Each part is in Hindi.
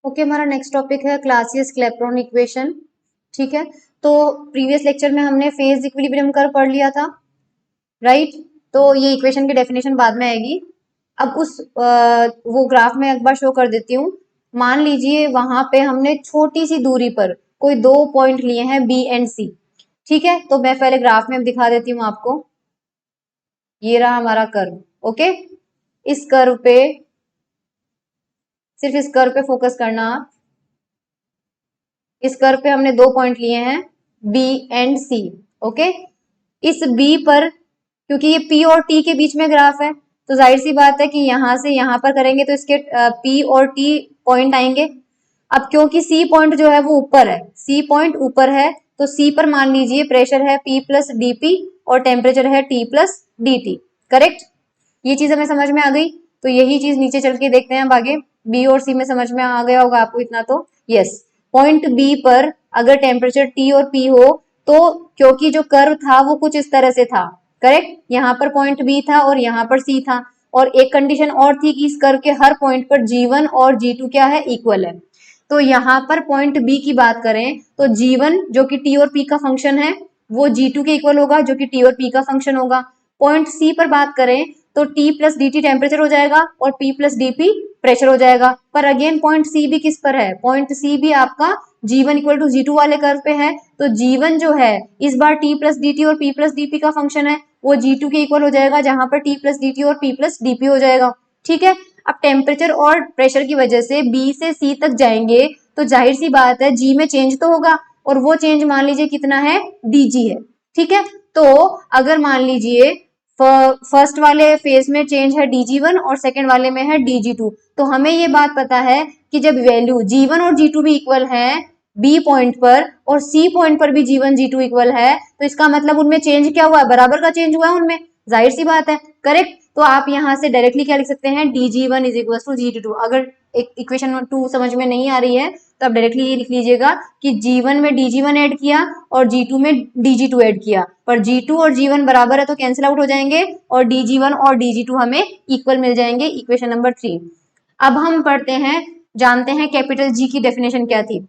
ओके, हमारा नेक्स्ट टॉपिक है क्लासियस-क्लैपेरॉन इक्वेशन। ठीक है, तो प्रीवियस लेक्चर में हमने फेज इक्विलिब्रियम कर्व पढ़ लिया था, राइट। तो ये इक्वेशन की डेफिनेशन बाद में आएगी। अब वो ग्राफ में एक बार शो कर देती हूँ। मान लीजिए वहां पे हमने छोटी सी दूरी पर कोई 2 पॉइंट लिए हैं बी एंड सी। ठीक है, तो मैं पहले ग्राफ में दिखा देती हूँ आपको। ये रहा हमारा कर्व। ओके, इस कर्व पे, सिर्फ इस कर्व पे फोकस करना आप। इस कर्व पे हमने 2 पॉइंट लिए हैं बी एंड सी। ओके, इस बी पर, क्योंकि ये पी और टी के बीच में ग्राफ है, तो जाहिर सी बात है कि यहां से यहां पर करेंगे तो इसके पी और टी पॉइंट आएंगे। अब क्योंकि सी पॉइंट जो है वो ऊपर है, सी पॉइंट ऊपर है, तो सी पर मान लीजिए प्रेशर है पी प्लस डीपी और टेम्परेचर है T plus D T. Correct, ये चीज हमें समझ में आ गई। तो यही चीज नीचे चल के देखते हैं अब आगे। बी और सी में समझ में आ गया होगा आपको इतना तो। यस, पॉइंट बी पर अगर टेम्परेचर टी और पी हो, तो क्योंकि जो कर्व था वो कुछ इस तरह से था, करेक्ट। यहाँ पर पॉइंट बी था और यहाँ पर सी था, और एक कंडीशन और थी कि इस कर्व के हर पॉइंट पर जी1 और जी2 क्या है, इक्वल है। तो यहाँ पर पॉइंट बी की बात करें तो जी1 जो कि टी और पी का फंक्शन है वो जी2 के इक्वल होगा, जो कि टी और पी का फंक्शन होगा। पॉइंट सी पर बात करें तो T plus D T temperature हो जाएगा और P plus D P pressure हो जाएगा। पर अगेन पॉइंट सी भी किस पर है, पॉइंट सी भी आपका G1 इक्वल टू G2 वाले कर्व पे है। तो G1 जो है इस बार T प्लस डी टी और P प्लस डी पी का फंक्शन है, वो G2 के इक्वल हो जाएगा, जहां पर T प्लस डी टी और P प्लस डी पी हो जाएगा। ठीक है, अब टेम्परेचर और प्रेशर की वजह से B से C तक जाएंगे तो जाहिर सी बात है G में चेंज तो होगा, और वो चेंज मान लीजिए कितना है, DG है। ठीक है, तो अगर मान लीजिए फर्स्ट वाले फेज में चेंज है dg1 और सेकंड वाले में है dg2, तो हमें ये बात पता है कि जब वैल्यू g1 और g2 भी इक्वल है बी पॉइंट पर और सी पॉइंट पर भी g1 g2 इक्वल है, तो इसका मतलब उनमें चेंज क्या हुआ है, बराबर का चेंज हुआ है उनमें, जाहिर सी बात है। करेक्ट, तो आप यहां से डायरेक्टली क्या लिख सकते हैं, dg1 is equal to g2। अगर इक्वेशन 2 समझ में नहीं आ रही है तो आप डायरेक्टली ये लिख लीजिएगा कि G1 में dg1 ऐड किया और G2 में dg2 ऐड किया, पर G2 और G1 बराबर है तो कैंसिल आउट हो जाएंगे और dg1 और dg2 हमें इक्वल मिल जाएंगे। Equation number 3। अब हम पढ़ते हैं, जानते हैं कैपिटल G की डेफिनेशन क्या थी।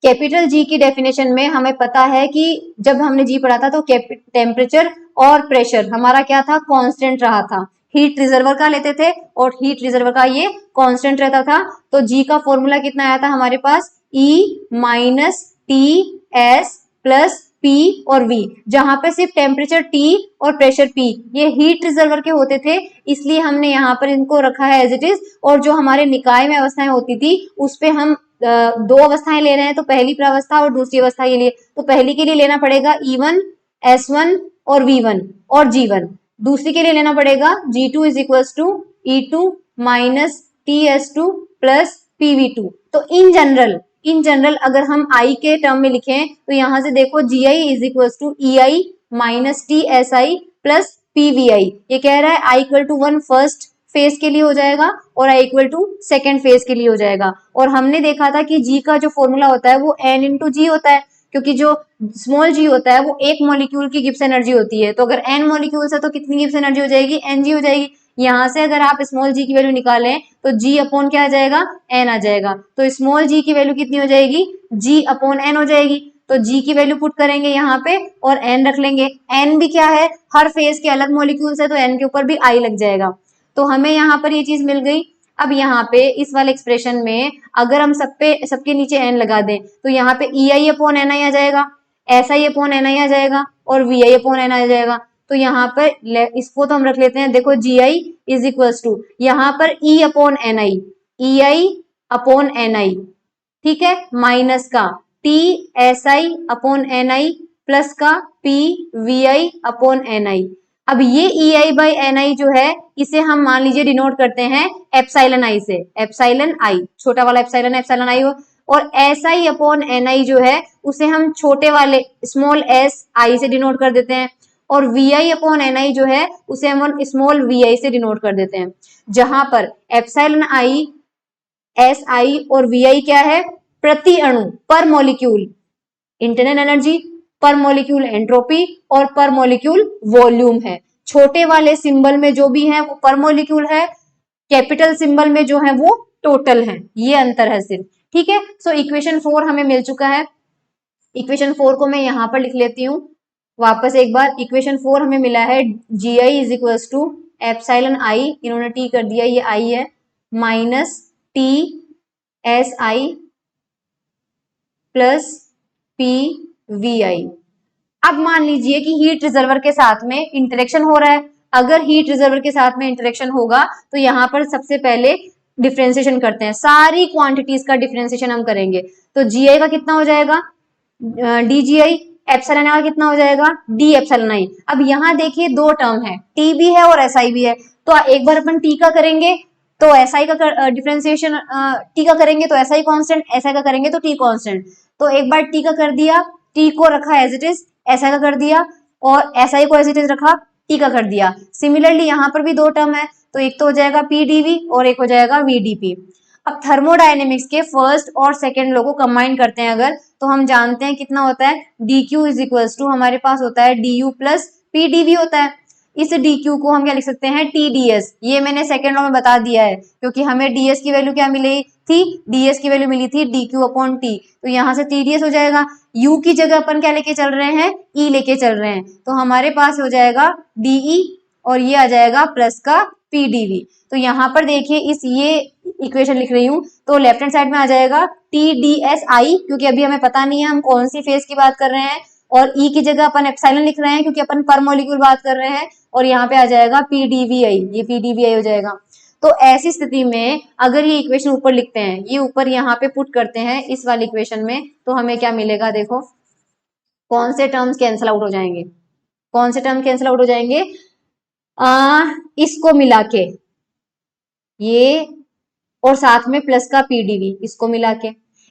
कैपिटल G की डेफिनेशन में हमें पता है कि जब हमने G पढ़ा था तो टेम्परेचर और प्रेशर हमारा क्या था, कांस्टेंट रहा था। हीट रिजर्वर का लेते थे और हीट रिजर्वर का ये कांस्टेंट रहता था। तो G का फॉर्मूला कितना आया था हमारे पास, E minus T S plus P और V, जहां पे सिर्फ टेम्परेचर T और प्रेशर P ये हीट रिजर्वर के होते थे, इसलिए हमने यहाँ पर इनको रखा है एज इट इज। और जो हमारे निकाय में अवस्थाएं होती थी उस पे हम 2 अवस्थाएं ले रहे हैं, तो पहली प्रावस्था और दूसरी अवस्था के लिए, तो पहली के लिए लेना पड़ेगा E1 S1 और V1 और G1। दूसरी के लिए लेना पड़ेगा G2 is equal to E2 minus TS2 plus PV2। तो इन जनरल अगर हम I के टर्म में लिखें तो यहां से देखो GI is equal to EI minus TSI plus PVI। ये कह रहा है I equal to 1 first phase के लिए हो जाएगा और I equal to second phase के लिए हो जाएगा। और हमने देखा था कि G का जो फॉर्मूला होता है वो N इंटू G होता है, क्योंकि जो स्मॉल g होता है वो एक मॉलिक्यूल की गिब्स एनर्जी होती है। तो अगर n मॉलिक्यूल्स है तो कितनी गिब्स एनर्जी हो जाएगी, Ng हो जाएगी। यहाँ से अगर आप स्मॉल g की वैल्यू निकालें तो g अपॉन क्या आ जाएगा, n आ जाएगा। तो स्मॉल g की वैल्यू कितनी हो जाएगी, g अपॉन n हो जाएगी। तो g की वैल्यू पुट करेंगे यहाँ पे और n रख लेंगे। n भी क्या है, हर फेज के अलग मॉलिक्यूल्स है, तो n के ऊपर भी I लग जाएगा। तो हमें यहाँ पर ये चीज मिल गई। अब यहाँ पे इस वाले एक्सप्रेशन में अगर हम सबके नीचे n लगा दें तो यहाँ पे EI अपॉन NI आ जाएगा, SI अपॉन NI आ जाएगा और VI अपॉन NI आ जाएगा। तो यहाँ पर इसको तो हम रख लेते हैं, देखो GI इज इक्वल टू यहाँ पर E upon NI, EI upon NI, ठीक है, माइनस का TSI अपॉन NI प्लस का PVI अपॉन NI। अब ये EI बाई NI जो है इसे हम मान लीजिए डिनोट करते हैं एप्सिलॉन I से, एप्सिलॉन I छोटा वाला एप्सिलॉन एप्सिलॉन I हो, और SI अपॉन NI जो है उसे हम छोटे वाले स्मॉल s I से डिनोट कर देते हैं, और VI अपॉन NI जो है उसे हम स्मॉल VI से डिनोट कर देते हैं, जहां पर एप्सिलॉन I SI और VI क्या है, प्रति अणु पर मॉलिक्यूल इंटरनल एनर्जी, पर मॉलिक्यूल एंट्रोपी और पर मॉलिक्यूल वॉल्यूम है। छोटे वाले सिंबल में जो भी है वो पर मॉलिक्यूल है, कैपिटल सिंबल में जो है वो टोटल हैं, ये अंतर है सिर्फ। ठीक है, सो इक्वेशन 4 हमें मिल चुका है। इक्वेशन 4 को मैं यहां पर लिख लेती हूँ वापस एक बार। इक्वेशन 4 हमें मिला है G I is equals to epsilon I, इन्होंने टी कर दिया, ये आई है, minus T S I plus P V I. अब मान लीजिए कि हीट रिजर्वर के साथ में इंटरेक्शन हो रहा है। अगर हीट रिजर्वर के साथ में इंटरेक्शन होगा तो यहाँ पर सबसे पहले डिफ्रेंसिएशन करते हैं, सारी क्वांटिटीज का डिफ्रेंसिएशन हम करेंगे। तो जी आई का कितना हो जाएगा, D G I, epsilon i कितना हो जाएगा, डी एप्सिलॉन आई। अब यहाँ देखिए दो टर्म है, टी भी है और एस आई भी है, तो एक बार अपन टी का करेंगे तो एस आई का डिफ्रेंसिएशन, टी का करेंगे तो S I constant, S I का करेंगे तो टी कॉन्स्टेंट। तो एक बार टी का कर दिया, टी को रखा as it is, S I का कर दिया, और एस आई को एज इट इज रखा, टी का कर दिया। सिमिलरली यहाँ पर भी दो टर्म है, तो एक तो हो जाएगा पी डी वी और एक हो जाएगा वी डी पी। अब थर्मोडायनेमिक्स के फर्स्ट और सेकेंड लॉ को कंबाइन करते हैं अगर, तो हम जानते हैं कितना होता है, d q is equals to हमारे पास होता है d u plus p D v होता है। इस डी क्यू को हम क्या लिख सकते हैं, टी डी एस। ये मैंने सेकेंड लॉ में बता दिया है, क्योंकि हमें डी एस की वैल्यू क्या मिली थी, डी एस की वैल्यू मिली थी डी क्यू अपॉन टी, तो यहाँ से टी डी एस हो जाएगा। यू की जगह अपन क्या लेके चल रहे हैं, ई लेके चल रहे हैं, तो हमारे पास हो जाएगा डीई और ये आ जाएगा प्लस का पी डी वी। तो यहाँ पर देखिए इस ये इक्वेशन लिख रही हूँ तो लेफ्ट हैंड साइड में आ जाएगा टी डी एस आई, क्योंकि अभी हमें पता नहीं है हम कौन सी फेज की बात कर रहे हैं, और ई की जगह अपन एप्सिलॉन लिख रहे हैं क्योंकि अपन पर मॉलिक्यूल बात कर रहे हैं, और यहाँ पे आ जाएगा पी डी वी आई, ये पी डी वी आई हो जाएगा। तो ऐसी स्थिति में अगर ये इक्वेशन ऊपर लिखते हैं, ये ऊपर यहाँ पे पुट करते हैं इस वाली इक्वेशन में, तो हमें क्या मिलेगा, देखो कौन से टर्म्स कैंसिल आउट हो जाएंगे, कौन से टर्म कैंसिल आउट हो जाएंगे, इसको मिला के ये और साथ में प्लस का पीडीवी, इसको मिला के,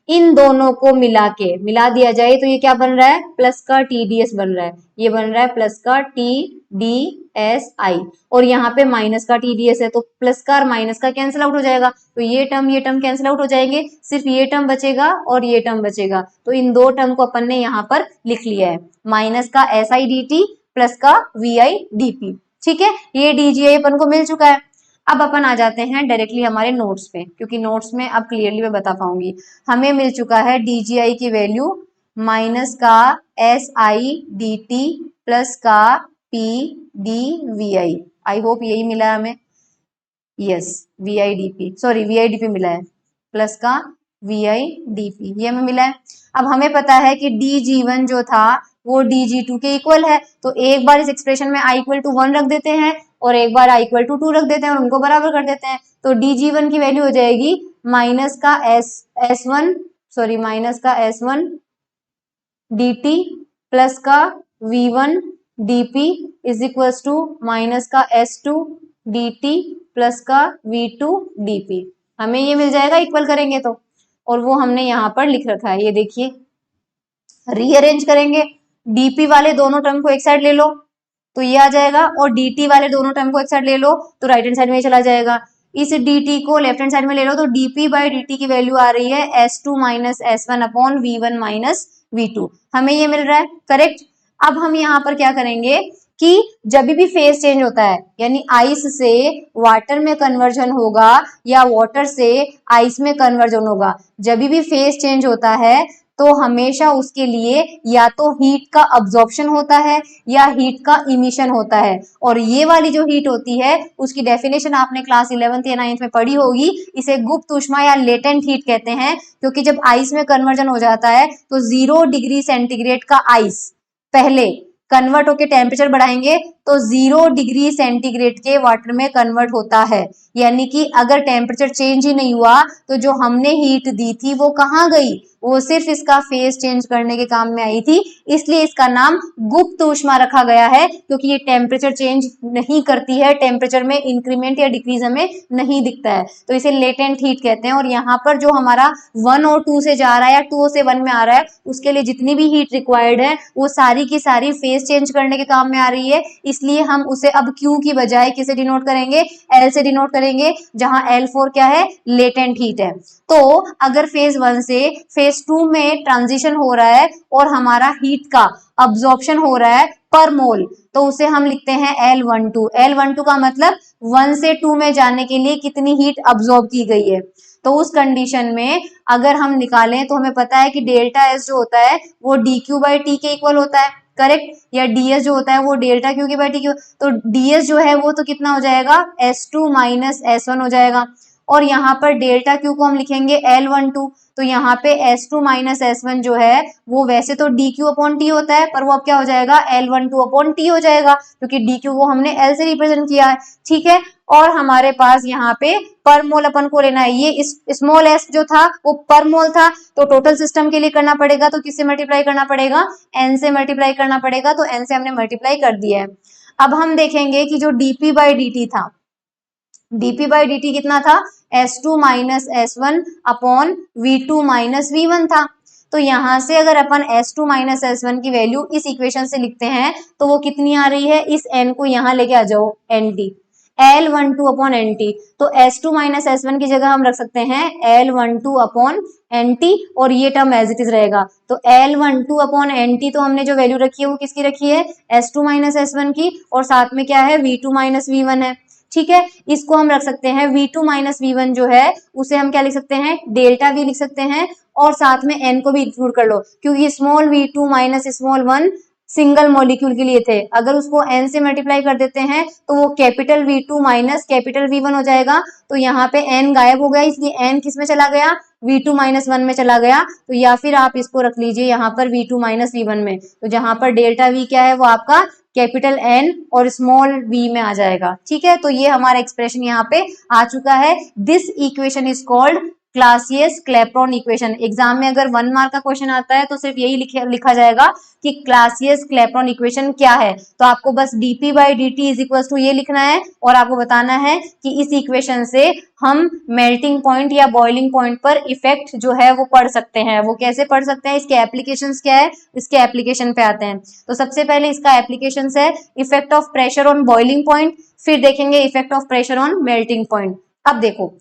इन दोनों को मिला के मिला दिया जाए तो ये क्या बन रहा है, प्लस का टीडीएस बन रहा है, ये बन रहा है प्लस का टी डी एस आई, और यहाँ पे माइनस का टीडीएस है, तो प्लस का और माइनस का कैंसिल आउट हो जाएगा, तो ये टर्म कैंसिल आउट हो जाएंगे, सिर्फ ये टर्म बचेगा और ये टर्म बचेगा। तो इन दो टर्म को अपन ने यहाँ पर लिख लिया है, माइनस का S I D T plus का वी आई डी पी। ठीक है, ये डीजीआई अपन को मिल चुका है। अब अपन आ जाते हैं डायरेक्टली हमारे नोट्स पे, क्योंकि नोट्स में अब क्लियरली मैं बता पाऊंगी। हमें मिल चुका है डीजीआई की वैल्यू माइनस का S I D T plus का P D V I, I hope यही मिला है हमें, yes V I D P, sorry V I D P मिला है, प्लस का वी आई डी पी ये हमें मिला है। अब हमें पता है कि डी जी वन जो था वो डी जी टू के इक्वल है, तो एक बार इस एक्सप्रेशन में आई इक्वल टू 1 रख देते हैं और एक बार आई इक्वल टू 2 रख देते हैं और उनको बराबर कर देते हैं, तो डी जी वन की वैल्यू हो जाएगी माइनस का एस वन, सॉरी माइनस का S one D T plus का V one D P is equal to minus का S two D T plus का वी टू डी पी। हमें ये मिल जाएगा इक्वल करेंगे तो, और वो हमने यहाँ पर लिख रखा है, ये देखिए रीअरेंज करेंगे, डीपी वाले दोनों टर्म को एक साइड ले लो तो ये आ जाएगा, और dt वाले दोनों टर्म को एक साइड ले लो तो राइट हैंड साइड में चला जाएगा। इस dt को लेफ्ट हैंड साइड में ले लो तो dp बाई dt की वैल्यू आ रही है s2 minus s1 upon v1 minus v2, हमें ये मिल रहा है, करेक्ट। अब हम यहाँ पर क्या करेंगे कि जब भी फेज चेंज होता है, यानी आइस से वाटर में कन्वर्जन होगा या वाटर से आइस में कन्वर्जन होगा, जब भी फेज चेंज होता है तो हमेशा उसके लिए या तो हीट का अब्जॉर्प्शन होता है या हीट का इमिशन होता है, और ये वाली जो हीट होती है उसकी डेफिनेशन आपने क्लास 11th या 9th में पढ़ी होगी, इसे गुप्त ऊष्मा या लेटेंट हीट कहते हैं, क्योंकि जब आइस में कन्वर्जन हो जाता है तो 0 डिग्री सेंटीग्रेड का आइस पहले कन्वर्ट होके टेम्परेचर बढ़ाएंगे तो 0 डिग्री सेंटीग्रेड के वाटर में कन्वर्ट होता है, यानी कि अगर टेम्परेचर चेंज ही नहीं हुआ तो जो हमने हीट दी थी वो कहाँ गई, वो सिर्फ इसका फेज चेंज करने के काम में आई थी, इसलिए इसका नाम गुप्त ऊष्मा रखा गया है, क्योंकि ये टेम्परेचर चेंज नहीं करती है, टेम्परेचर में इंक्रीमेंट या डिक्रीज हमें नहीं दिखता है, तो इसे लेटेंट हीट कहते हैं। और यहाँ पर जो हमारा 1 और 2 से जा रहा है या 2 से 1 में आ रहा है, उसके लिए जितनी भी हीट रिक्वायर्ड है वो सारी की सारी फेज चेंज करने के काम में आ रही है, इसलिए हम उसे अब Q की बजाय किसे डिनोट करेंगे, L से डिनोट करेंगे, जहां L4 क्या है, लेटेंट हीट है। तो अगर फेज 1 से फेज 2 में ट्रांजिशन हो रहा है और हमारा हीट का अब्जॉर्प्शन हो रहा है पर मोल, तो उसे हम लिखते हैं L12। L12 का मतलब 1 से 2 में जाने के लिए कितनी हीट अब्सॉर्ब की गई है। तो उस कंडीशन में अगर हम निकालें तो हमें पता है कि डेल्टा एस जो होता है वो dq बाई टी के इक्वल होता है, करेक्ट, या ds जो होता है वो डेल्टा क्यू के बाई टी क्यू। तो ds जो है वो तो कितना हो जाएगा, S2 माइनस S1 हो जाएगा, और यहाँ पर डेल्टा क्यू को हम लिखेंगे L12। तो यहाँ पे S2 माइनस S1 जो है वो वैसे तो dq अपॉन टी होता है, पर वो अब क्या हो जाएगा, L12 अपॉन टी हो जाएगा, क्योंकि dq को हमने L से रिप्रेजेंट किया है, ठीक है। और हमारे पास यहाँ पे पर मोल अपन को लेना है, ये स्मॉल s जो था वो पर मोल था, तो टोटल सिस्टम के लिए करना पड़ेगा, तो किससे मल्टीप्लाई करना पड़ेगा, n से मल्टीप्लाई करना पड़ेगा, तो n से हमने मल्टीप्लाई कर दिया है। अब हम देखेंगे कि जो dp बाई dt था, dp बाई dt कितना था, S2 minus S1 upon V2 minus V1 था। तो यहां से अगर अपन S2 माइनस S1 की वैल्यू इस इक्वेशन से लिखते हैं तो वो कितनी आ रही है, इस n को यहाँ लेके आ जाओ, nt, L12 अपॉन nt। तो S2 माइनस S1 की जगह हम रख सकते हैं L12 अपॉन nt, और ये टर्म एज इट इज रहेगा। तो L12 अपॉन nt, तो हमने जो वैल्यू रखी है वो किसकी रखी है, S2 माइनस S1 की, और साथ में क्या है, V2 माइनस V1 है, ठीक है। इसको हम रख सकते हैं V2 माइनस V1 जो है उसे हम क्या लिख सकते हैं, डेल्टा V लिख सकते हैं, और साथ में n को भी इंक्लूड कर लो, क्योंकि small v2 minus small 1 single molecule के लिए थे, अगर उसको n से मल्टीप्लाई कर देते हैं तो वो capital V2 minus capital V1 हो जाएगा। तो यहाँ पे n गायब हो गया, इसलिए n किस में चला गया, V2 माइनस 1 में चला गया। तो या फिर आप इसको रख लीजिए यहाँ पर V2 माइनस V1 में, तो जहां पर डेल्टा V क्या है वो आपका कैपिटल N और स्मॉल v में आ जाएगा, ठीक है। तो ये हमारा एक्सप्रेशन यहाँ पे आ चुका है। This equation is called Clausius Clapeyron equation. Exam में अगर 1 मार्क का क्वेश्चन आता है तो सिर्फ यही लिखा जाएगा कि क्लासियस क्लैपेरॉन इक्वेशन क्या है, तो आपको बस dp by dt is equal to ये लिखना है, और आपको बताना है कि इस इक्वेशन से हम मेल्टिंग पॉइंट या बॉइलिंग पॉइंट पर इफेक्ट जो है वो पढ़ सकते हैं। वो कैसे पढ़ सकते हैं, इसके एप्लीकेशंस क्या है, इसके एप्लीकेशन पे आते हैं। तो सबसे पहले इसका एप्लीकेशन है effect of pressure on boiling point, फिर देखेंगे effect of pressure on melting point. अब देखो,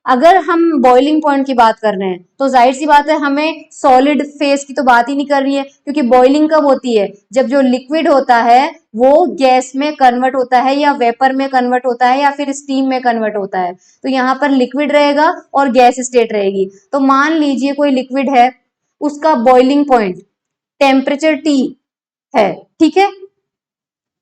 अगर हम बॉइलिंग पॉइंट की बात कर रहे हैं तो जाहिर सी बात है हमें सॉलिड फेज की तो बात ही नहीं कर रही है, क्योंकि बॉइलिंग कब होती है, जब जो लिक्विड होता है वो गैस में कन्वर्ट होता है, या वेपर में कन्वर्ट होता है, या फिर स्टीम में कन्वर्ट होता है। तो यहाँ पर लिक्विड रहेगा और गैस स्टेट रहेगी। तो मान लीजिए कोई लिक्विड है, उसका बॉइलिंग पॉइंट टेम्परेचर T है, ठीक है,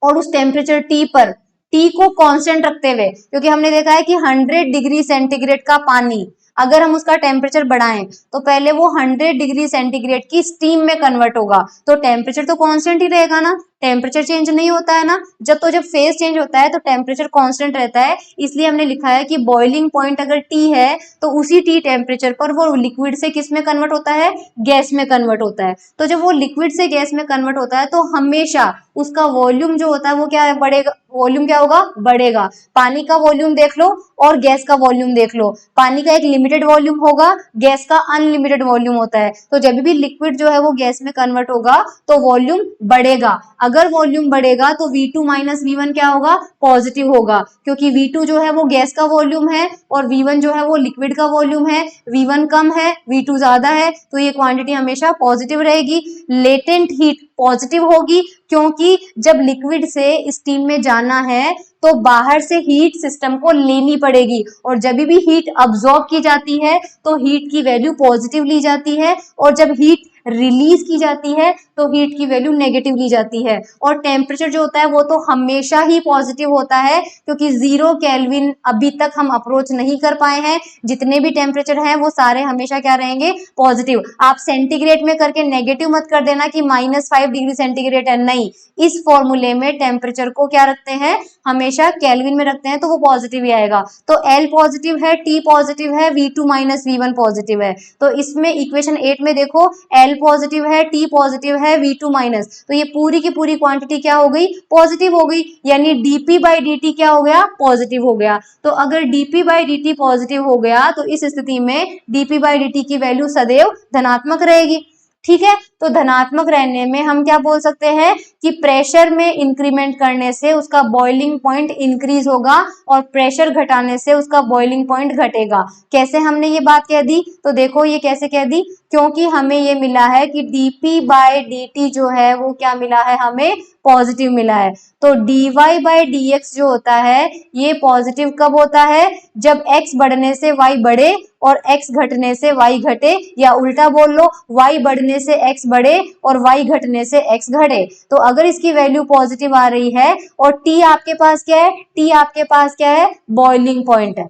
और उस टेम्परेचर T पर T को कांस्टेंट रखते हुए, क्योंकि हमने देखा है कि 100 डिग्री सेंटीग्रेड का पानी अगर हम उसका टेम्परेचर बढ़ाएं तो पहले वो 100 डिग्री सेंटीग्रेड की स्टीम में कन्वर्ट होगा, तो टेम्परेचर तो कांस्टेंट ही रहेगा ना, टेम्परेचर चेंज नहीं होता है ना। जब फेज चेंज होता है तो टेम्परेचर कांस्टेंट रहता है, इसलिए हमने लिखा है कि बॉइलिंग पॉइंट अगर T है तो उसी T टेम्परेचर पर वो लिक्विड से किस में कन्वर्ट होता है, गैस में कन्वर्ट होता है। तो जब वो लिक्विड से गैस में कन्वर्ट होता है तो हमेशा उसका वॉल्यूम जो होता है वो क्या बढ़ेगा, वॉल्यूम क्या होगा, बढ़ेगा। पानी का वॉल्यूम देख लो और गैस का वॉल्यूम देख लो, पानी का एक लिमिटेड वॉल्यूम होगा, गैस का अनलिमिटेड वॉल्यूम होता है। तो जब भी लिक्विड जो है वो गैस में कन्वर्ट होगा तो वॉल्यूम बढ़ेगा। अगर वॉल्यूम बढ़ेगा तो V2 माइनस V1 क्या होगा, पॉजिटिव होगा, क्योंकि V2 जो है वो गैस का वॉल्यूम है और V1 जो है वो लिक्विड का वॉल्यूम है। V1 कम है, V2 ज्यादा है, तो ये क्वांटिटी हमेशा पॉजिटिव रहेगी। लेटेंट हीट पॉजिटिव होगी, क्योंकि जब लिक्विड से स्टीम में जाना है तो बाहर से हीट सिस्टम को लेनी पड़ेगी, और जब भी हीट अब्सॉर्ब की जाती है तो हीट की वैल्यू पॉजिटिव ली जाती है, और जब हीट रिलीज की जाती है तो हीट की वैल्यू नेगेटिव ली जाती है। और टेम्परेचर जो होता है वो तो हमेशा ही पॉजिटिव होता है, क्योंकि 0 केल्विन अभी तक हम अप्रोच नहीं कर पाए हैं। जितने भी टेम्परेचर हैं वो सारे हमेशा क्या रहेंगे, पॉजिटिव। आप सेंटीग्रेड में करके नेगेटिव मत कर देना कि -5 डिग्री सेंटीग्रेड है, नहीं, इस फॉर्मूले में टेम्परेचर को क्या रखते हैं, हमेशा केल्विन में रखते हैं, तो वो पॉजिटिव ही आएगा। तो L पॉजिटिव है, T पॉजिटिव है, V2 माइनस V1 पॉजिटिव है। तो इसमें इक्वेशन 8 में देखो L पॉजिटिव है, T पॉजिटिव है, V2 माइनस, तो ये पूरी की पूरी क्वांटिटी क्या हो गई, पॉजिटिव हो गई, यानी dp बाई dt क्या हो गया, पॉजिटिव हो गया। तो अगर dp बाई dt पॉजिटिव हो गया तो इस स्थिति में dp बाई dt की वैल्यू सदैव धनात्मक रहेगी, ठीक है। तो धनात्मक रहने में हम क्या बोल सकते हैं कि प्रेशर में इंक्रीमेंट करने से उसका बॉइलिंग पॉइंट इंक्रीज होगा और प्रेशर घटाने से उसका बॉइलिंग पॉइंट घटेगा। कैसे हमने ये बात कह दी? तो देखो ये कैसे कह दी, क्योंकि हमें ये मिला है कि dp/dt जो है वो क्या मिला है, हमें पॉजिटिव मिला है। तो dy/dx जो होता है ये पॉजिटिव कब होता है? जब x बढ़ने से y बढ़े और x घटने से y घटे, या उल्टा बोल लो y बढ़ने से x बढ़े और y घटने से x घटे। तो अगर इसकी वैल्यू पॉजिटिव आ रही है और t आपके पास क्या है? t आपके पास क्या है? बॉइलिंग पॉइंट है।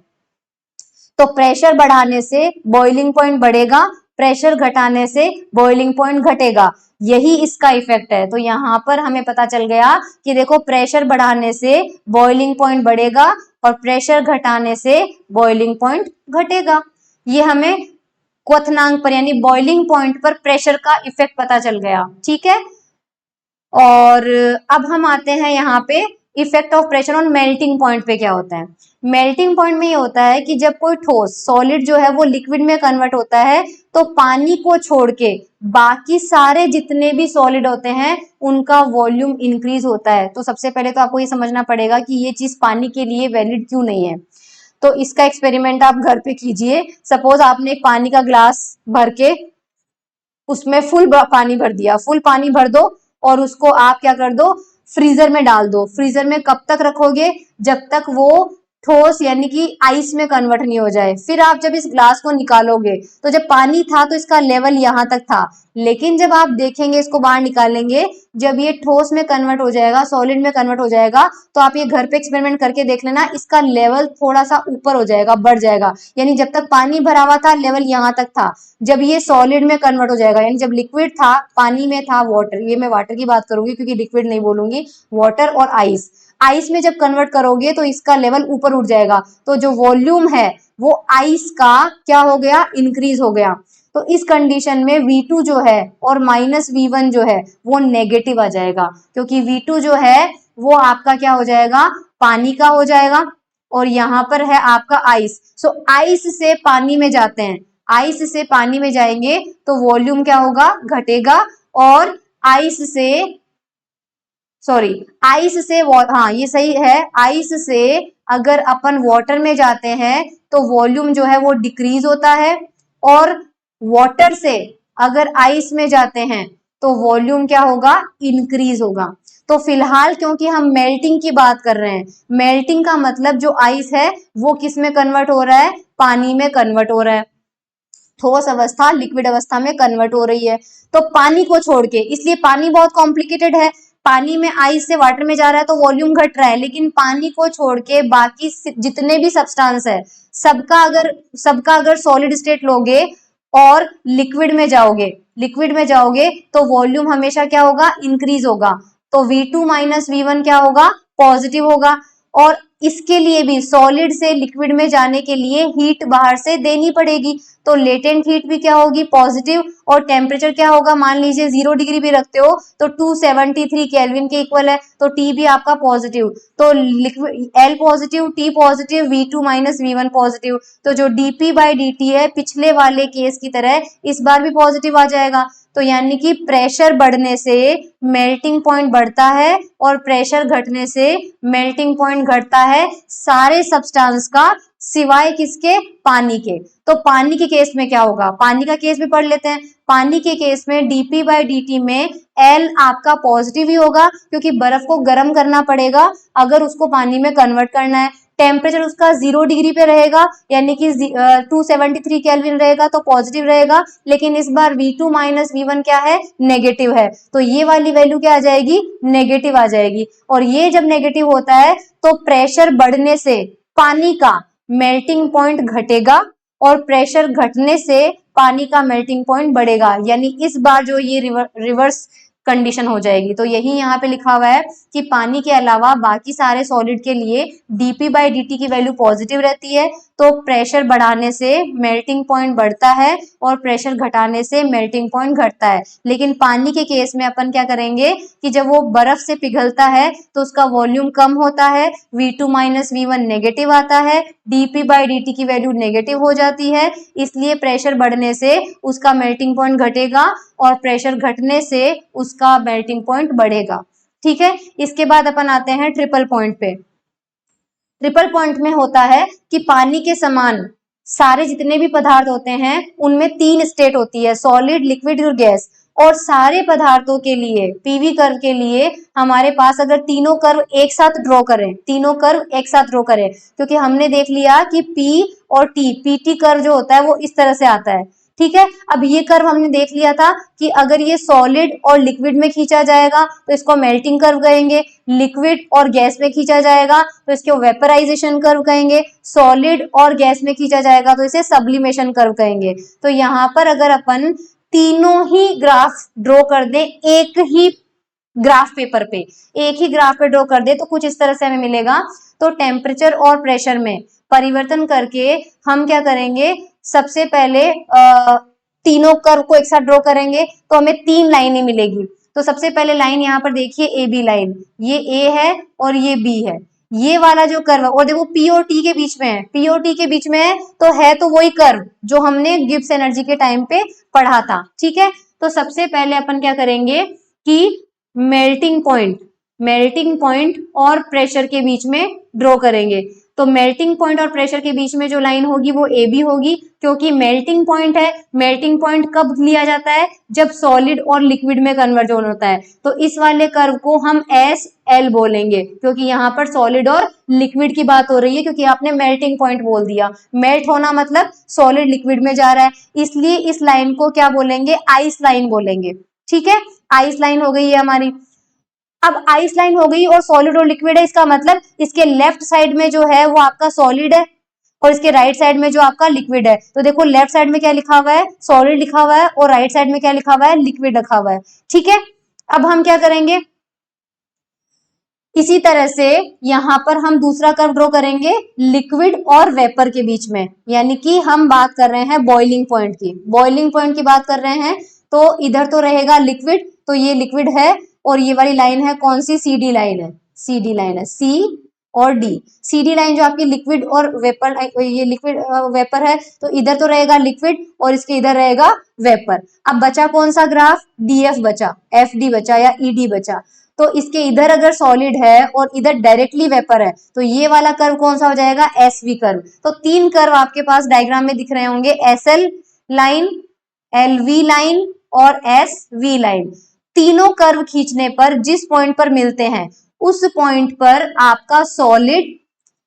तो प्रेशर बढ़ाने से बॉइलिंग पॉइंट बढ़ेगा, प्रेशर घटाने से बॉइलिंग पॉइंट घटेगा, यही इसका इफेक्ट है। तो यहाँ पर हमें पता चल गया कि देखो प्रेशर बढ़ाने से बॉइलिंग पॉइंट बढ़ेगा और प्रेशर घटाने से बॉइलिंग पॉइंट घटेगा। ये हमें क्वथनांक पर यानी बॉइलिंग पॉइंट पर प्रेशर का इफेक्ट पता चल गया। ठीक है, और अब हम आते हैं यहाँ पे effect of pressure on melting point पे क्या होता है। मेल्टिंग पॉइंट में ये होता है कि जब कोई ठोस सॉलिड जो है वो लिक्विड में कन्वर्ट होता है तो पानी को छोड़ के बाकी सारे जितने भी सॉलिड होते हैं उनका वॉल्यूम इंक्रीज होता है। तो सबसे पहले तो आपको ये समझना पड़ेगा कि ये चीज पानी के लिए वैलिड क्यों नहीं है। तो इसका एक्सपेरिमेंट आप घर पे कीजिए। सपोज आपने एक पानी का ग्लास भर के उसमें फुल पानी भर दिया, फुल पानी भर दो और उसको आप क्या कर दो, फ्रीजर में डाल दो। फ्रीजर में कब तक रखोगे? जब तक वो ठोस यानी कि आइस में कन्वर्ट नहीं हो जाए। फिर आप जब इस ग्लास को निकालोगे तो जब पानी था तो इसका लेवल यहाँ तक था, लेकिन जब आप देखेंगे इसको बाहर निकालेंगे, जब ये ठोस में कन्वर्ट हो जाएगा, सॉलिड में कन्वर्ट हो जाएगा, तो आप ये घर पे एक्सपेरिमेंट करके देख लेना, इसका लेवल थोड़ा सा ऊपर हो जाएगा, बढ़ जाएगा। यानी जब तक पानी भरा हुआ था लेवल यहाँ तक था, जब ये सॉलिड में कन्वर्ट हो जाएगा, यानी जब लिक्विड था, पानी में था वाटर, ये मैं वाटर की बात करूंगी क्योंकि लिक्विड नहीं बोलूंगी, वाटर और आइस, आइस में जब कन्वर्ट करोगे तो इसका लेवल ऊपर उठ जाएगा। तो जो वॉल्यूम है वो आइस का क्या हो गया? इंक्रीज हो गया। तो इस कंडीशन में V2 जो है और माइनस V1 जो है वो नेगेटिव आ जाएगा, क्योंकि V2 जो है वो आपका क्या हो जाएगा? पानी का हो जाएगा, और यहाँ पर है आपका आइस। सो आइस से पानी में जाते हैं, आइस से पानी में जाएंगे तो वॉल्यूम क्या होगा? घटेगा। और आइस से आइस से हाँ ये सही है, आइस से अगर अपन वाटर में जाते हैं तो वॉल्यूम जो है वो डिक्रीज होता है, और वाटर से अगर आइस में जाते हैं तो वॉल्यूम क्या होगा? इंक्रीज होगा। तो फिलहाल क्योंकि हम मेल्टिंग की बात कर रहे हैं, मेल्टिंग का मतलब जो आइस है वो किस में कन्वर्ट हो रहा है? पानी में कन्वर्ट हो रहा है, ठोस अवस्था लिक्विड अवस्था में कन्वर्ट हो रही है। तो पानी को छोड़ के, इसलिए पानी बहुत कॉम्प्लिकेटेड है, पानी में आइस से वाटर में जा रहा है तो वॉल्यूम घट रहा है, लेकिन पानी को छोड़ के बाकी जितने भी सब्सटेंस है सबका अगर सॉलिड स्टेट लोगे और लिक्विड में जाओगे तो वॉल्यूम हमेशा क्या होगा? इंक्रीज होगा। तो V2 माइनस V1 क्या होगा? पॉजिटिव होगा। और इसके लिए भी सॉलिड से लिक्विड में जाने के लिए हीट बाहर से देनी पड़ेगी, तो लेटेंट हीट भी क्या होगी? पॉजिटिव। और टेम्परेचर क्या होगा? मान लीजिए 0 डिग्री भी रखते हो तो 273 केल्विन के इक्वल है, तो T भी आपका पॉजिटिव। तो liquid L positive, T positive, V2 minus V1 positive. तो जो dp/dt है पिछले वाले केस की तरह इस बार भी पॉजिटिव आ जाएगा। तो यानी कि प्रेशर बढ़ने से मेल्टिंग पॉइंट बढ़ता है और प्रेशर घटने से मेल्टिंग पॉइंट घटता है, सारे सब्सटेंस का सिवाय किसके? पानी के। तो पानी के केस में क्या होगा? पानी का केस भी पढ़ लेते हैं। पानी के केस में dp/dt में L आपका पॉजिटिव ही होगा, क्योंकि बर्फ को गर्म करना पड़ेगा अगर उसको पानी में कन्वर्ट करना है। टेम्परेचर उसका 0 डिग्री पे रहेगा, यानी कि 273 केल्विन रहेगा तो पॉजिटिव रहेगा, लेकिन इस बार V2 माइनस V1 क्या है? नेगेटिव है। तो ये वाली वैल्यू क्या आ जाएगी? नेगेटिव आ जाएगी। और ये जब नेगेटिव होता है तो प्रेशर बढ़ने से पानी का मेल्टिंग पॉइंट घटेगा और प्रेशर घटने से पानी का मेल्टिंग पॉइंट बढ़ेगा। यानी इस बार जो ये रिवर्स कंडीशन हो जाएगी। तो यही यहाँ पे लिखा हुआ है कि पानी के अलावा बाकी सारे सॉलिड के लिए dp/dt की वैल्यू पॉजिटिव रहती है, तो प्रेशर बढ़ाने से मेल्टिंग पॉइंट बढ़ता है और प्रेशर घटाने से मेल्टिंग पॉइंट घटता है। लेकिन पानी के केस में अपन क्या करेंगे कि जब वो बर्फ से पिघलता है तो उसका वॉल्यूम कम होता है, V2 - V1 नेगेटिव आता है, dp/dt की वैल्यू नेगेटिव हो जाती है, इसलिए प्रेशर बढ़ने से उसका मेल्टिंग पॉइंट घटेगा और प्रेशर घटने से उसका मेल्टिंग पॉइंट बढ़ेगा। ठीक है, इसके बाद अपन आते हैं ट्रिपल पॉइंट पे। ट्रिपल पॉइंट में होता है कि पानी के समान सारे जितने भी पदार्थ होते हैं उनमें 3 स्टेट होती है, सॉलिड, लिक्विड और गैस। और सारे पदार्थों के लिए पीवी कर्व के लिए हमारे पास अगर तीनों कर्व एक साथ ड्रॉ करें, तीनों कर्व एक साथ ड्रॉ करें, क्योंकि हमने देख लिया कि पी और टी, पीटी कर्व जो होता है वो इस तरह से आता है। ठीक है, अब ये कर्व हमने देख लिया था कि अगर ये सॉलिड और लिक्विड में खींचा जाएगा तो इसको मेल्टिंग कर्व कहेंगे, लिक्विड और गैस में खींचा जाएगा तो इसको वेपराइजेशन कर्व कहेंगे, सॉलिड और गैस में खींचा जाएगा तो इसे सब्लिमेशन कर्व कहेंगे। तो यहाँ पर अगर अपन तीनों ही ग्राफ ड्रॉ कर दे एक ही ग्राफ पेपर पे, एक ही ग्राफ पे ड्रॉ कर दे तो कुछ इस तरह से हमें मिलेगा। तो टेम्परेचर और प्रेशर में परिवर्तन करके हम क्या करेंगे, सबसे पहले तीनों कर्व को एक साथ ड्रॉ करेंगे तो हमें 3 लाइनें मिलेगी। तो सबसे पहले लाइन यहाँ पर देखिए ए बी लाइन, ये ए है और ये बी है। ये वाला जो कर्व है और देखो पी और टी के बीच में है, पी और टी के बीच में है तो वही कर्व जो हमने गिब्स एनर्जी के टाइम पे पढ़ा था। ठीक है, तो सबसे पहले अपन क्या करेंगे कि मेल्टिंग पॉइंट और प्रेशर के बीच में ड्रॉ करेंगे। तो मेल्टिंग पॉइंट और प्रेशर के बीच में जो लाइन होगी वो ए बी होगी, क्योंकि मेल्टिंग पॉइंट है। मेल्टिंग पॉइंट कब लिया जाता है, जब सॉलिड और लिक्विड में कन्वर्जन होता है। तो इस वाले कर्व को हम एस एल बोलेंगे, क्योंकि यहाँ पर सॉलिड और लिक्विड की बात हो रही है, क्योंकि आपने मेल्टिंग पॉइंट बोल दिया। मेल्ट होना मतलब सॉलिड लिक्विड में जा रहा है, इसलिए इस लाइन को क्या बोलेंगे, आइस लाइन बोलेंगे। ठीक है, आइस लाइन हो गई है हमारी। अब आइस लाइन हो गई और सॉलिड और लिक्विड है, इसका मतलब इसके लेफ्ट साइड में जो है वो आपका सॉलिड है और इसके राइट साइड में जो आपका लिक्विड है। तो देखो लेफ्ट साइड में क्या लिखा हुआ है, सॉलिड लिखा हुआ है और राइट साइड में क्या लिखा हुआ है, लिक्विड लिखा हुआ है। ठीक है, अब हम क्या करेंगे, इसी तरह से यहाँ पर हम दूसरा कर्व ड्रॉ करेंगे लिक्विड और वेपर के बीच में, यानी कि हम बात कर रहे हैं बॉइलिंग पॉइंट की। बॉइलिंग पॉइंट की बात कर रहे हैं तो इधर तो रहेगा लिक्विड, तो ये लिक्विड है और ये वाली लाइन है कौन सी, सी डी लाइन है, सी डी लाइन है, सी और डी। सी डी लाइन जो आपकी लिक्विड और वेपर, ये लिक्विड वेपर है, तो इधर तो रहेगा लिक्विड और इसके इधर रहेगा वेपर। अब बचा कौन सा ग्राफ, डी एफ बचा, एफ डी बचा या ई डी बचा। तो इसके इधर अगर सॉलिड है और इधर डायरेक्टली वेपर है तो ये वाला कर्व कौन सा हो जाएगा, एस वी कर्व। तो 3 कर्व आपके पास डायग्राम में दिख रहे होंगे, S L line, L V line और एस वी लाइन। तीनों कर्व खींचने पर जिस पॉइंट पर मिलते हैं उस पॉइंट पर आपका सॉलिड,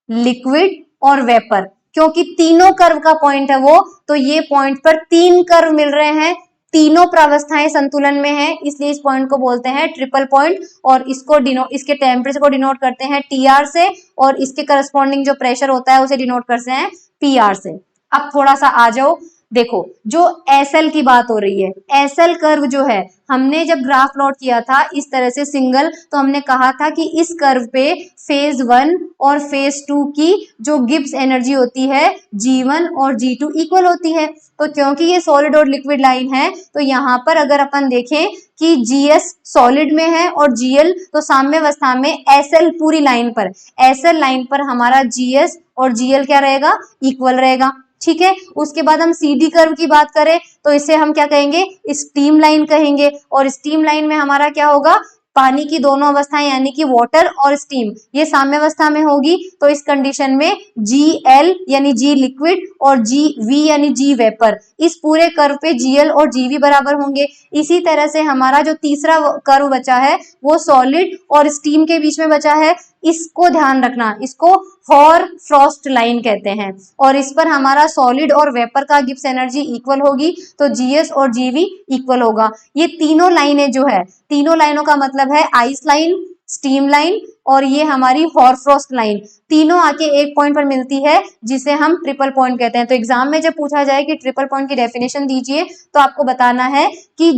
लिक्विड और वेपर, क्योंकि तीनों कर्व का पॉइंट है वो, तो ये पॉइंट पर 3 कर्व मिल रहे हैं, तीनों प्रावस्थाएं संतुलन में हैं, इसलिए इस पॉइंट को बोलते हैं ट्रिपल पॉइंट। और इसके टेम्परेचर को डिनोट करते हैं टीआर से और इसके करस्पॉन्डिंग जो प्रेशर होता है उसे डिनोट करते हैं पीआर से। अब थोड़ा सा आ जाओ, देखो जो एसएल की बात हो रही है, एसएल कर्व जो है हमने जब ग्राफ प्लॉट किया था इस तरह से सिंगल, तो हमने कहा था कि इस कर्व पे फेज 1 और फेज 2 की जो गिब्स एनर्जी होती है G1 और G2 इक्वल होती है। तो क्योंकि ये सॉलिड और लिक्विड लाइन है तो यहाँ पर अगर अपन देखें कि GS सॉलिड में है और GL तो साम्यावस्था में SL पूरी लाइन पर, SL लाइन पर हमारा GS और GL क्या रहेगा, इक्वल रहेगा। ठीक है, उसके बाद हम CD कर्व की बात करें तो इसे हम क्या कहेंगे, स्टीम लाइन कहेंगे। और स्टीम लाइन में हमारा क्या होगा, पानी की दोनों अवस्थाएं यानी कि वाटर और स्टीम ये साम्यावस्था में होगी, तो इस कंडीशन में GL यानी G लिक्विड और GV यानी G वेपर, इस पूरे कर्व पे GL और GV बराबर होंगे। इसी तरह से हमारा जो तीसरा कर्व बचा है वो सॉलिड और स्टीम के बीच में बचा है, इसको ध्यान रखना, इसको हॉर फ्रॉस्ट लाइन कहते हैं। और इस पर हमारा सॉलिड और वेपर का गिब्स एनर्जी इक्वल होगी, तो GS और GV इक्वल होगा। ये तीनों लाइनें जो है, तीनों लाइनों का मतलब है आइस लाइन, स्टीम लाइन और ये हमारी हॉरफ्रॉस्ट लाइन, तीनों आके एक पॉइंट पर मिलती है जिसे हम ट्रिपल पॉइंट कहते हैं। तो एग्जाम में जब पूछा जाए कि ट्रिपल पॉइंट की डेफिनेशन दीजिए तो आपको बताना है कि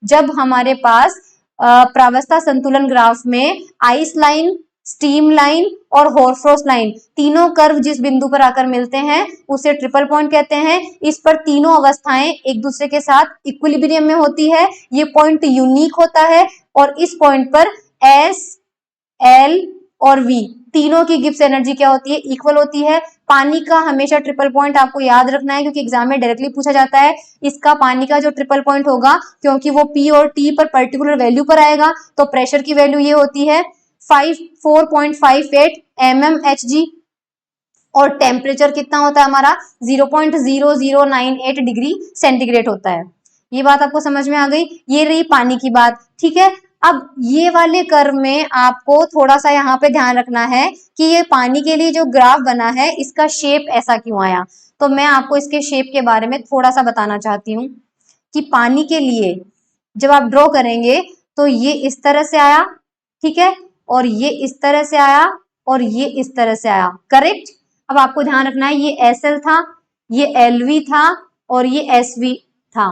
जब हमारे पास प्रावस्था संतुलन ग्राफ में आइस लाइन, स्टीम लाइन और हॉरफ्रॉस्ट लाइन तीनों कर्व जिस बिंदु पर आकर मिलते हैं उसे ट्रिपल पॉइंट कहते हैं। इस पर तीनों अवस्थाएं एक दूसरे के साथ इक्विलिब्रियम में होती है, ये पॉइंट यूनिक होता है और इस पॉइंट पर एस, एल और वी तीनों की गिब्स एनर्जी क्या होती है, इक्वल होती है। पानी का हमेशा ट्रिपल पॉइंट आपको याद रखना है क्योंकि एग्जाम में डायरेक्टली पूछा जाता है। इसका पानी का जो ट्रिपल पॉइंट होगा, क्योंकि वो पी और टी पर पर्टिकुलर वैल्यू पर आएगा, तो प्रेशर की वैल्यू ये होती है 4.58 mmHg और टेम्परेचर कितना होता है हमारा 0.0098 डिग्री सेंटीग्रेड होता है। ये बात आपको समझ में आ गई। ये रही पानी की बात, ठीक है। अब ये वाले कर्व में आपको थोड़ा सा यहाँ पे ध्यान रखना है कि ये पानी के लिए जो ग्राफ बना है इसका शेप ऐसा क्यों आया। तो मैं आपको इसके शेप के बारे में थोड़ा सा बताना चाहती हूँ कि पानी के लिए जब आप ड्रॉ करेंगे तो ये इस तरह से आया, ठीक है, और ये इस तरह से आया और ये इस तरह से आया, करेक्ट। अब आपको ध्यान रखना है ये एस एल था, ये एल वी था और ये एस वी था।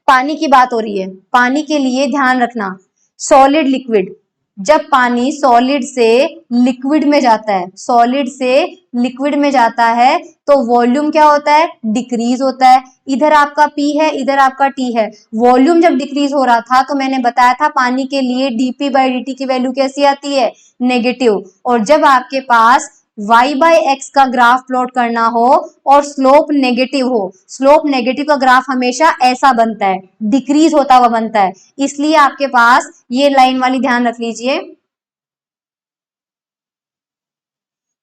पानी की बात हो रही है, पानी के लिए ध्यान रखना सॉलिड लिक्विड, जब पानी सॉलिड से लिक्विड में जाता है, सॉलिड से लिक्विड में जाता है तो वॉल्यूम क्या होता है, डिक्रीज होता है। इधर आपका P है, इधर आपका T है। वॉल्यूम जब डिक्रीज हो रहा था तो मैंने बताया था पानी के लिए dp/dt की वैल्यू कैसी आती है, नेगेटिव। और जब आपके पास y/x का ग्राफ प्लॉट करना हो और स्लोप नेगेटिव हो, स्लोप नेगेटिव का ग्राफ हमेशा ऐसा बनता है, डिक्रीज होता हुआ बनता है। इसलिए आपके पास ये लाइन वाली ध्यान रख लीजिए,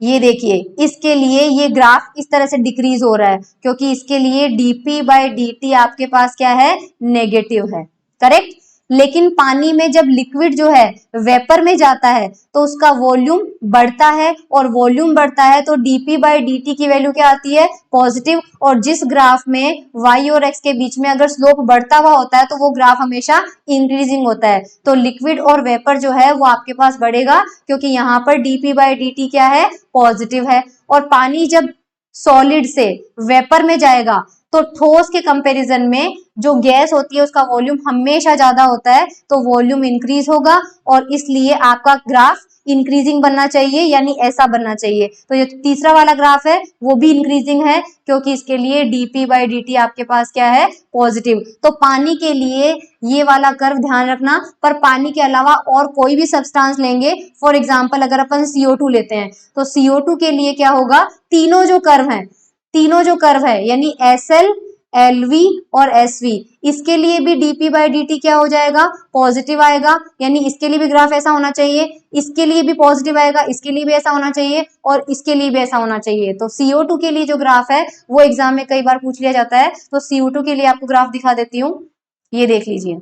ये देखिए इसके लिए ये ग्राफ इस तरह से डिक्रीज हो रहा है क्योंकि इसके लिए dp/dt आपके पास क्या है, नेगेटिव है, करेक्ट। लेकिन पानी में जब लिक्विड जो है वेपर में जाता है तो उसका वॉल्यूम बढ़ता है और वॉल्यूम बढ़ता है तो dp/dt की वैल्यू क्या आती है, पॉजिटिव। और जिस ग्राफ में y और x के बीच में अगर स्लोप बढ़ता हुआ होता है तो वो ग्राफ हमेशा इंक्रीजिंग होता है। तो लिक्विड और वेपर जो है वो आपके पास बढ़ेगा क्योंकि यहाँ पर dp/dt क्या है, पॉजिटिव है। और पानी जब सॉलिड से वेपर में जाएगा तो ठोस के कंपैरिजन में जो गैस होती है उसका वॉल्यूम हमेशा ज्यादा होता है, तो वॉल्यूम इंक्रीज होगा और इसलिए आपका ग्राफ इंक्रीजिंग बनना चाहिए, यानी ऐसा बनना चाहिए। तो ये तीसरा वाला ग्राफ है वो भी इंक्रीजिंग है क्योंकि इसके लिए dp/dt आपके पास क्या है, पॉजिटिव। तो पानी के लिए ये वाला कर्व ध्यान रखना। पर पानी के अलावा और कोई भी सब्सटेंस लेंगे, फॉर एग्जांपल अगर अपन CO2 लेते हैं तो CO2 के लिए क्या होगा, तीनों जो कर्व हैं, तीनों जो कर्व है यानी SL, LV और SV, इसके लिए भी dp/dt क्या हो जाएगा, पॉजिटिव आएगा। यानी इसके लिए भी ग्राफ ऐसा होना चाहिए, इसके लिए भी पॉजिटिव आएगा, इसके लिए भी ऐसा होना चाहिए और इसके लिए भी ऐसा होना चाहिए। तो CO2 के लिए जो ग्राफ है वो एग्जाम में कई बार पूछ लिया जाता है, तो CO2 के लिए आपको ग्राफ दिखा देती हूँ, ये देख लीजिए।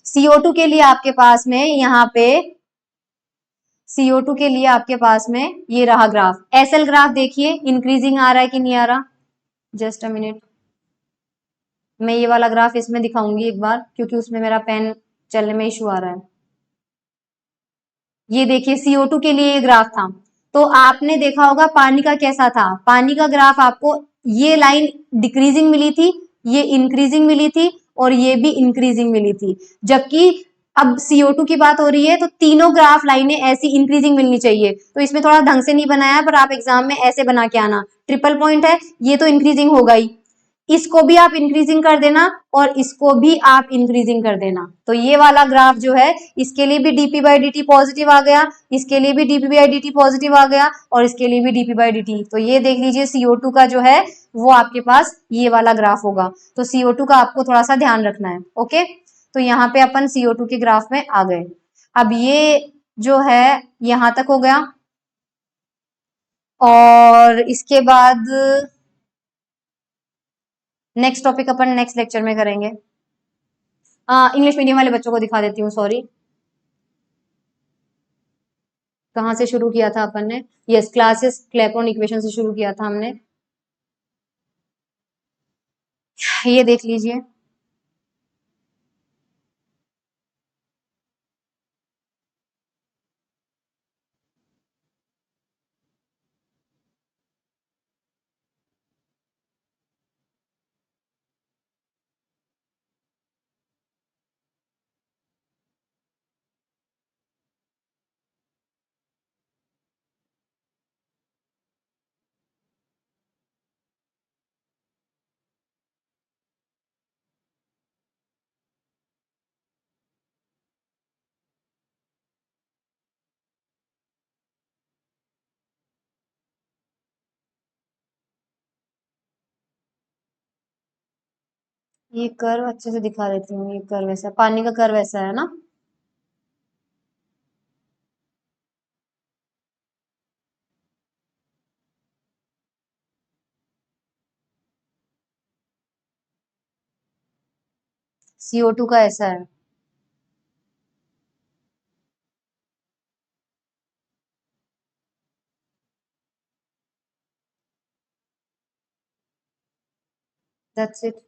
CO2 के लिए आपके पास में यहाँ पे CO2 के लिए आपके पास में ये रहा ग्राफ। SL ग्राफ देखिए इंक्रीजिंग आ रहा है कि नहीं आ रहा, जस्ट अ मिनट, मैं ये वाला ग्राफ इसमें दिखाऊंगी एक बार क्योंकि उसमें मेरा पेन चलने में इशू आ रहा है। ये देखिए CO2 के लिए ये ग्राफ था, तो आपने देखा होगा पानी का कैसा था, पानी का ग्राफ आपको ये लाइन डिक्रीजिंग मिली थी, ये इंक्रीजिंग मिली थी और ये भी इंक्रीजिंग मिली थी। जबकि अब CO2 की बात हो रही है तो तीनों ग्राफ लाइनें ऐसी इंक्रीजिंग मिलनी चाहिए। तो इसमें थोड़ा ढंग से नहीं बनाया पर आप एग्जाम में ऐसे बना के आना, ट्रिपल पॉइंट है ये तो इंक्रीजिंग होगा ही, इसको भी आप इंक्रीजिंग कर देना और इसको भी आप इंक्रीजिंग कर देना। तो ये वाला ग्राफ जो है इसके लिए भी dp/dt पॉजिटिव आ गया, इसके लिए भी dp/dt पॉजिटिव आ गया और इसके लिए भी dp/dt। तो ये देख लीजिए CO2 का जो है वो आपके पास ये वाला ग्राफ होगा। तो CO2 का आपको थोड़ा सा ध्यान रखना है, ओके। तो यहाँ पे अपन CO2 के ग्राफ में आ गए। अब ये जो है यहां तक हो गया और इसके बाद नेक्स्ट टॉपिक अपन नेक्स्ट लेक्चर में करेंगे। इंग्लिश मीडियम वाले बच्चों को दिखा देती हूँ, सॉरी कहाँ से शुरू किया था अपन ने, यस क्लासेस क्लैपेरॉन इक्वेशन से शुरू किया था हमने, ये देख लीजिए। ये कर्व अच्छे से दिखा देती हूँ। ये कर्व ऐसा, पानी का कर्व ऐसा है ना। CO2 का ऐसा है। That's it.